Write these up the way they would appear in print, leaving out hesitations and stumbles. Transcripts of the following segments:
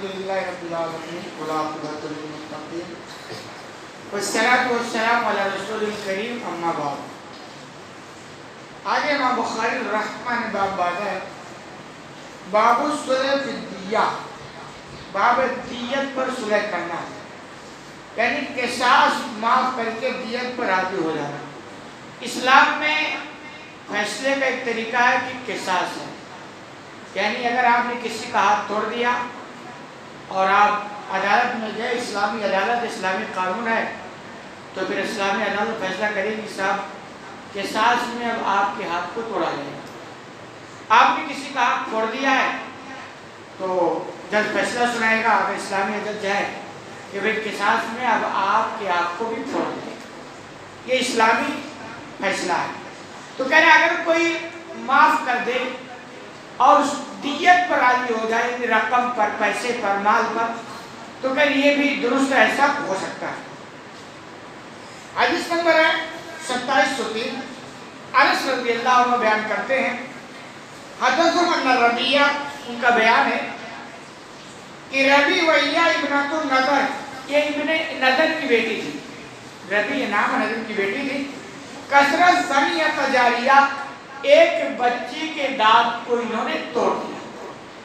الحمدللہ رب العالمین والعاقبۃ للمتقین والصلاۃ والسلام علی رسول الکریم اما بعد. آگے امام بخاری رحمہ نے باب باندھا ہے باب الصلح فی الدیہ، باب دیت پر صلح کرنا، یعنی قصاص معاف کر کے دیت پر راضی ہو جانا. اسلام میں فیصلے کا ایک طریقہ ہے کہ قصاص ہے، یعنی اگر آپ نے کسی کا ہاتھ توڑ دیا اور آپ عدالت میں گئے، اسلامی عدالت اسلامی قانون ہے، تو پھر اسلامی عدالت فیصلہ کرے گی صاحب قصاص میں اب آپ کے ہاتھ کو توڑا جائے گا. آپ نے کسی کا ہاتھ توڑ دیا ہے تو جج فیصلہ سنائے گا، اگر اسلامی جج ہے کہ بھائی قصاص میں اب آپ کے ہاتھ کو بھی توڑ دیں گے. یہ اسلامی فیصلہ ہے. تو کہہ رہے اگر کوئی معاف کر دے اور اس دیت پر راضی ہو جائے، یعنی رقم پر، پیسے پر، مال پر، تو کہ یہ بھی درست ایسا ہو سکتا ہے. حدیث نمبر ہے 2703. انس رضی اللہ عنہ بیان کرتے ہیں حدثهم ان ربیہ، ان کا بیان ہے کہ ربی ویہ ابنۃ النضر، یہ ابن نضر کی بیٹی تھی. ربی یہ نام نضر کی بیٹی تھی. کثرت زنیۃ جاریہ، ایک بچی کے دانت کو انہوں نے توڑ دیا.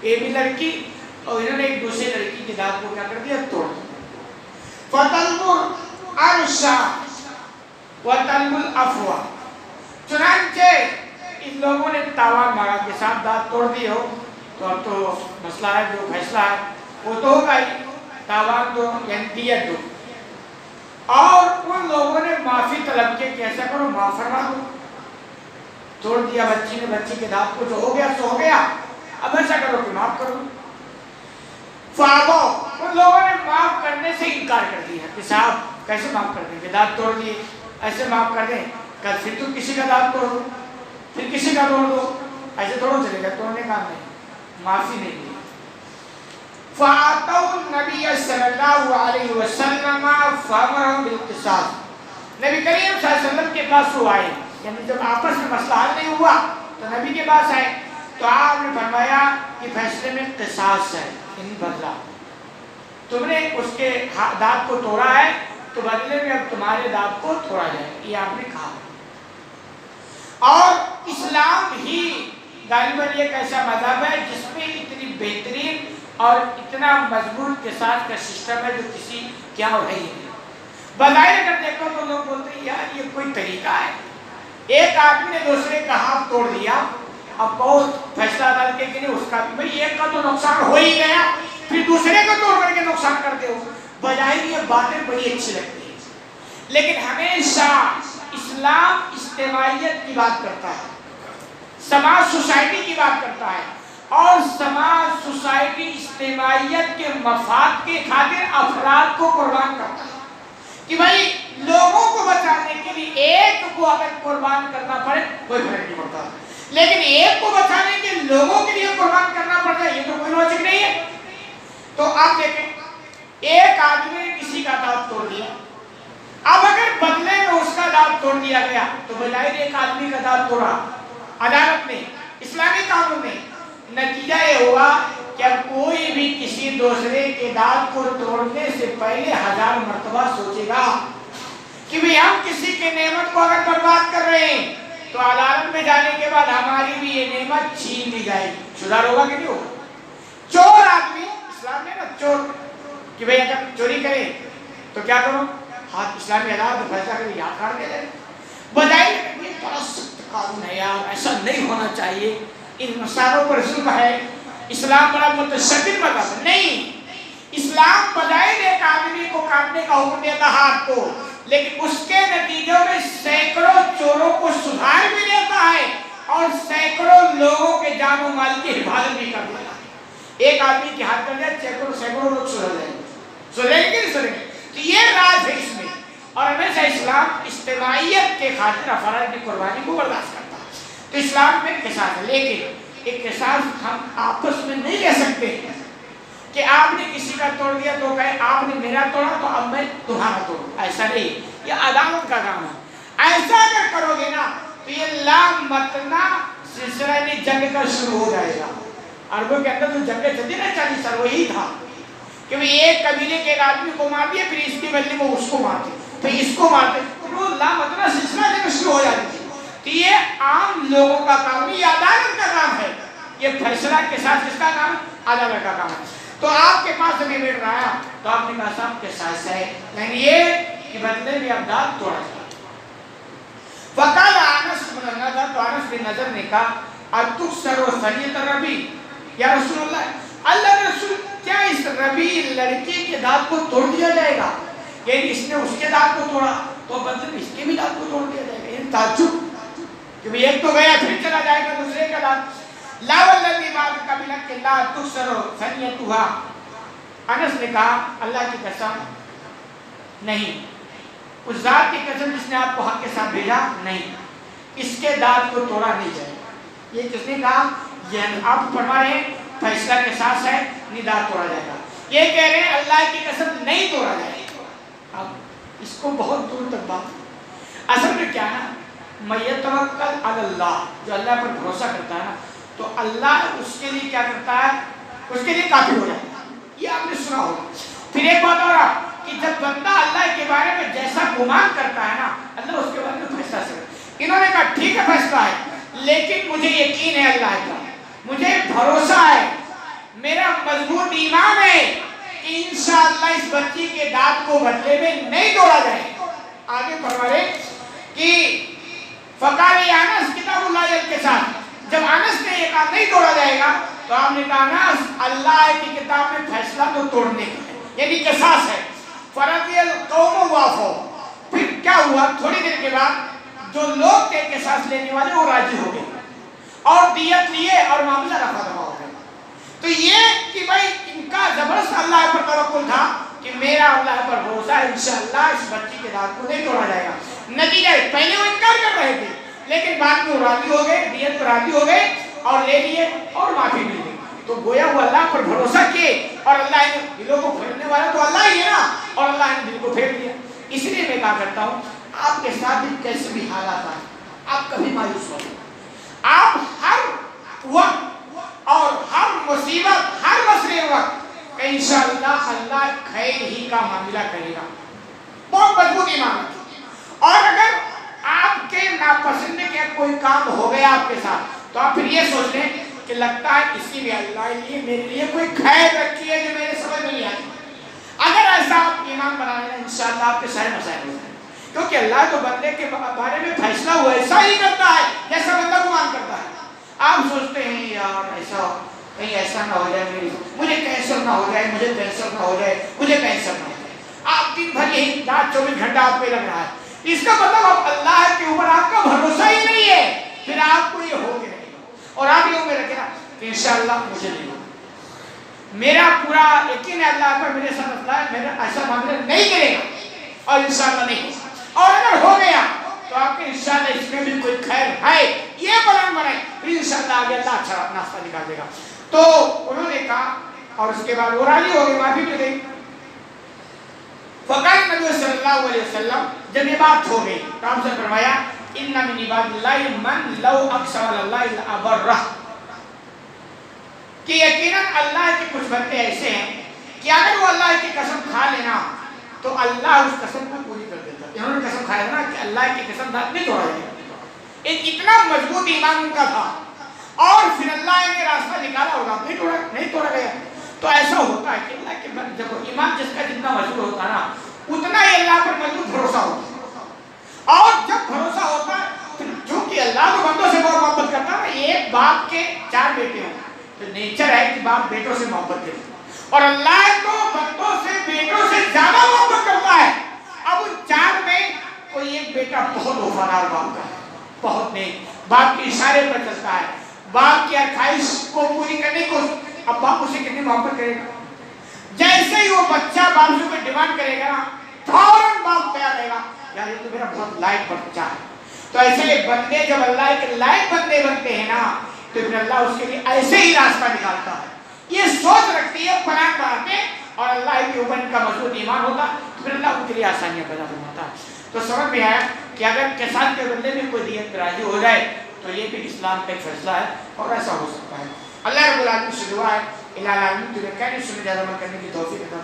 یہ بھی لڑکی اور انہوں نے ایک دوسرے لڑکی کے دانت کو کیا کر دیا؟ توڑ دیا. فطلب العرشا وطلب العفو، چنانچہ ان لوگوں نے تاوان مانگا کہ صاحب دانت توڑ دیے ہو تو اب تو مسئلہ ہے، جو فیصلہ ہے وہ تو ہوگا ہی، تاوان دو یعنی دیت دو. اور ان لوگوں نے معافی طلب کے کیسا کرو، معاف فرما دو. توڑ دیا بچی نے، بچی کے دانت کو، جو ہو گیا سو ہو گیا، اب ایسا کرو کہ معاف کرو. فابو، ان لوگوں نے معاف کرنے سے انکار کر دیا کہ صاحب کیسے معاف کر دیں گے، دانت توڑ دیے ایسے معاف کر دیں، کل پھر تم کسی کا دانت توڑو، پھر کسی کا توڑ دو، ایسے تھوڑا چلے گا، توڑنے کا نہیں، معافی نہیں دی. فَأَتَوْا النَّبِيَّ صلی اللہ علیہ وسلم فَأَمَرَهُم بِالْقِصَاصِ، نبی کریم صلی اللہ علیہ وسلم کے پاس وہ آئے، یعنی جب آپس میں مسئلہ حل نہیں ہوا تو نبی کے پاس آئے تو آپ نے فرمایا کہ فیصلے میں قصاص ہے، یعنی بدلہ. تم نے اس کے دانت کو توڑا ہے تو بدلے میں اب تمہارے دانت کو توڑا جائے، یہ آپ نے کہا. اور اسلام ہی غالباً ایک ایسا مذہب ہے جس میں اتنی بہترین اور اتنا مضبوط قصاص کا سسٹم ہے جو کسی کیا ہو رہی ہے. بظاہر اگر دیکھو تو لوگ بولتے ہیں یار یہ کوئی طریقہ ہے، ایک آدمی نے دوسرے کا ہاتھ توڑ دیا، اب بہت فیصلہ عدالت کے کہ نہیں اس کا بھی، بھئی ایک کا تو نقصان ہو ہی گیا، پھر دوسرے کو توڑ کر کے نقصان کرتے ہو. بظاہر یہ باتیں بڑی اچھی لگتی ہیں، لیکن ہمیشہ اسلام اجتماعیت کی بات کرتا ہے، سماج سوسائٹی کی بات کرتا ہے، اور سماج سوسائٹی اجتماعیت کے مفاد کے خاطر افراد کو قربان کرتا ہے کہ بھائی لوگوں کو بچانے کے لیے ایک کو اگر قربان کرنا پڑے کوئی فرق نہیں پڑتا، لیکن ایک کو بچانے کے لوگوں کے لیے قربان کرنا پڑتا ہے، یہ تو کوئی لاجک نہیں ہے. تو آپ دیکھیں ایک آدمی نے کسی کا دانت توڑ دیا، اب اگر بدلے میں اس کا دانت توڑ دیا گیا تو بظاہر ایک آدمی کا دانت توڑا عدالت میں، اسلامی قانون میں، نتیجہ یہ ہوا کہ اب کوئی بھی کسی دوسرے کے دانت کو توڑنے سے پہلے 1000 مرتبہ سوچے گا کہ بھی ہم کسی کے نعمت کو اگر برباد کر رہے ہیں تو عدالت میں جانے کے بعد ہماری بھی یہ نعمت چھین لی جائے گی. سدھار ہوگا کہ نہیں ہوگا؟ چور آدمی، اسلام نے نا چور کہ بھئی اگر چوری کرے تو کیا کرو، ہاتھ اسلامی عدالت فیصلہ کرے یا کاٹ دے دے. بجائے یہ بڑا سخت قانون ہے یار، ایسا نہیں ہونا چاہیے، ان مسائلوں پر ظلم ہے، اسلام بڑا متشدد مذہب ہے. نہیں، اسلام بظاہر ایک آدمی کو کاٹنے کا حکم دیتا ہاتھ کو، لیکن اس کے نتیجوں میں سینکڑوں چوروں کو سدھار بھی دیتا ہے اور سینکڑوں لوگوں کے جان و مال کی حفاظت بھی کر دیتا ہے. ایک آدمی کے ہاتھ کر دیا سینکڑوں لوگ سدھر جائیں گے، سدھریں گے نہیں سدھریں گے. تو یہ راز ہے اس میں، اور ہمیشہ اسلام اجتماعیت کے خاطر افراد کی قربانی کو برداشت کرتا ہے. تو اسلام میں قصاص ہے، لیکن ایک قصاص ہم آپس میں نہیں لے سکتے کہ آپ نے کسی کا توڑ دیا تو کہے آپ نے میرا توڑا تو اب میں تمہارا توڑوں، ایسا نہیں، یہ عدالت کا کام ہے. ایسا اگر کرو گے نا تو یہ لامتنا سلسلہ جنگ کا شروع ہو جائے گا. عربوں کے اندر جو جنگیں چلتی نا 40 سال وہی تھا کہ وہ ایک قبیلے کے ایک آدمی کو مار دیا، پھر اس کے بدلے میں اس کو مارتے، پھر اس کو مارتے، وہ لامتنا سلسلہ جب شروع ہو جاتی تھی. تو یہ عام لوگوں کا کام نہیں، یہ عدالت کا کام ہے. یہ فیصلہ کے ساتھ کس کا کام ہے؟ عدالت کا کام ہے. تو آپ کے پاس جب یہ میٹر آیا تو آپ نے کہا صاحب کے ساتھ ہے، یعنی یہ کہ بدلے میں اب داد توڑا جائے. فقال انس بن نضر، تو انس بن نضر نے کہا اتکسر ثنیۃ الربی، یا رسول اللہ کے رسول، کیا اس ربی لڑکی کے دانت کو توڑ دیا جائے گا؟ یعنی اس نے اس کے دانت کو توڑا تو بدلے میں اس کے بھی دانت کو توڑ دیا جائے گا. یعنی تعجب کہ بھئی ایک تو گیا پھر چلا جائے گا دوسرے کا دانت. لا والذی بعد قبیلہ کہ لا تکسر ثنیتھا، انس نے کہا اللہ کی قسم نہیں، اس ذات کی قسم جس نے آپ کو حق کے ساتھ بھیجا، نہیں، اس کے دانت کو توڑا نہیں جائے گا. یہ کس نے کہا؟ یہ آپ فرما رہے ہیں فیصلہ کے ساتھ ہے نہیں دانت توڑا جائے گا. یہ کہہ رہے ہیں اللہ کی قسم نہیں توڑا جائے گا. اب اس کو بہت دور تک بات، اصل میں کیا نا، من یتوکل علی اللہ، جو اللہ پر بھروسہ کرتا ہے نا تو اللہ اس کے لیے کیا کرتا ہے؟ اس کے لیے کافی ہو جاتا ہے. یہ آپ نے سنا ہوگا. پھر ایک بات اور کہ جب بندہ اللہ کے بارے میں جیسا گمان کرتا ہے نا اللہ اس کے بارے میں فیصلہ کرتا ہے. انہوں نے کہا ٹھیک ہے فیصلہ ہے، لیکن مجھے یقین ہے اللہ کا، مجھے بھروسہ ہے، میرا مضبوط ایمان ہے کہ انشاءاللہ اس بچی کے دانت کو بدلے میں نہیں توڑا جائے. آگے فرمائے کہ فقال انس کتاب اللہ کے ساتھ، جب انس نے یہ کہا نہیں توڑا جائے گا تو آپ نے کہا انس اللہ کی کتاب میں فیصلہ تو توڑنے کا ہے، یعنی قصاص ہے. فرضی القوم وافو، پھر کیا ہوا؟ تھوڑی دیر کے بعد جو لوگ تھے قصاص لینے والے وہ راضی ہو گئے اور دیت لیے اور معاملہ رفع دفع ہو گیا. تو یہ کہ بھائی ان کا زبردست اللہ پر توکل تھا کہ میرا اللہ پر بھروسہ ہے انشاءاللہ اس بچی کے دانت کو نہیں توڑا جائے گا. نتیجہ پہلے وہ انکار کر رہے تھے لیکن بعد میں وہ راضی ہو گئے، دیت پر راضی ہو گئے اور لے لیے اور معافی مل گئی. تو گویا وہ اللہ پر بھروسہ کیے اور اللہ نے دلوں کو پھیرنے والا تو اللہ ہی ہے نا، اور اللہ نے دل کو پھیر دیا. اس لیے میں کہا کرتا ہوں آپ کے ساتھ بھی کیسے بھی حالات آئے آپ کبھی مایوس ہو، آپ ہر وقت اور ہر مصیبت ہر مسئلے وقت انشاءاللہ اللہ خیر ہی کا معاملہ کرے گا. بہت مضبوط ایمان ہے. اور اگر آپ کے ناپسند کے کوئی کام ہو گیا آپ کے ساتھ تو آپ پھر یہ سوچ لیں کہ لگتا ہے اسی میں اللہ نے میرے لیے کوئی خیر رکھی ہے جو میرے سمجھ میں نہیں آئی. اگر ایسا آپ ایمان بنا لیں انشاءاللہ آپ کے سارے مسائل ہو جائیں، کیونکہ اللہ تو بندے کے بارے میں فیصلہ ہوا ایسا ہی کرتا ہے جیسا بندہ گمان کرتا ہے. آپ سوچتے ہیں یار ایسا کہیں ایسا نہ ہو جائے، مجھے کینسر نہ ہو جائے، مجھے کینسر نہ ہو جائے، مجھے کینسر نہ ہو جائے. آپ دن بھر یہی رات 24 گھنٹہ آپ پہ لگ رہا ہے. اس کا مطلب اب اللہ کے اوپر آپ کا بھروسہ ہی نہیں ہے، پھر آپ کو یہ ہو کے رہے گا. اور آپ یہ امید رکھیں نا کہ انشاءاللہ مجھے نہیں ہوگا، میرا پورا یقین ہے اللہ پر میرے ساتھ مسئلہ ہے، میرا ایسا معاملہ نہیں کرے گا اور انشاءاللہ نہیں ہوگا. اور اگر ہو گیا تو آپ کے انشاءاللہ اس میں بھی کوئی خیر ہے، یہ پلان بنائے پھر انشاءاللہ آگے اللہ اچھا ناستہ نکال دے گا. تو انہوں نے کہا اور اس کے بعد وہ راضی ہو گئی، معافی مل گئی. فقال نبی صلی اللہ علیہ وسلم، جب یہ بات ہو گئی تو آپ سے فرمایا ان من عباد اللہ من لو اقسم علی اللہ لابرہ، کہ یقیناً اللہ کے کچھ بندے ایسے ہیں کہ اگر وہ اللہ کی قسم کھا لینا تو اللہ اس قسم کو پوری کر دیتا. انہوں نے قسم کھایا نا کہ اللہ کی قسم دانت نہیں توڑا جائے گا. اتنا مضبوط ایمان ان کا تھا اور پھر اللہ نے راستہ نکالا اور دانت نہیں توڑا گیا. تو ایسا ہوتا ہے کہ اللہ کے بندے جب ایمان جس کا جتنا مضبوط ہوتا ہے نا اتنا ہی اللہ پر مضبوط بھروسہ ہوتا ہے. اور جب بھروسہ ہوتا ہے جو کہ اللہ کو بندوں سے بہت محبت کرتا ہے نا، ایک باپ کے 4 بیٹے ہوں تو نیچر ہے کہ باپ بیٹوں سے محبت کرے، اور اللہ تو بندوں سے بیٹوں سے زیادہ محبت کرتا ہے. اب ان 4 میں کوئی ایک بیٹا بہت وفادار باپ کا ہے، بہت نیک، باپ کے اشارے پر چلتا ہے، باپ کی ہر خواہش کو پوری کرنے کو. اب باپ اسے کتنی محبت کرے گا؟ جیسے ہی وہ بچہ باپ سے کوئی ڈیمانڈ کرے گا نا فوراً باپ تیار رہے گا، یار یہ تو میرا بہت لائق بچہ ہے. تو ایسے بندے جب اللہ کے لائق بندے بنتے ہیں نا تو پھر اللہ اس کے لیے ایسے ہی راستہ نکالتا ہے. یہ سوچ رکھتی ہے پلان بناتے، اور اللہ کے اوپر ان کا مضبوط ایمان ہوتا تو پھر اللہ ان کے لیے آسانیاں پیدا فرماتا ہے. تو سمجھ میں آیا کہ اگر کسان کے بندے میں کوئی دیت راضی ہو جائے تو یہ بھی اسلام کا ایک فیصلہ ہے اور ایسا ہو سکتا ہے. اللہ رب العالمین سے دعا ہے الہ العالمین تمہیں کہنے سننے زیادہ عمل کرنے کی توفیق عطا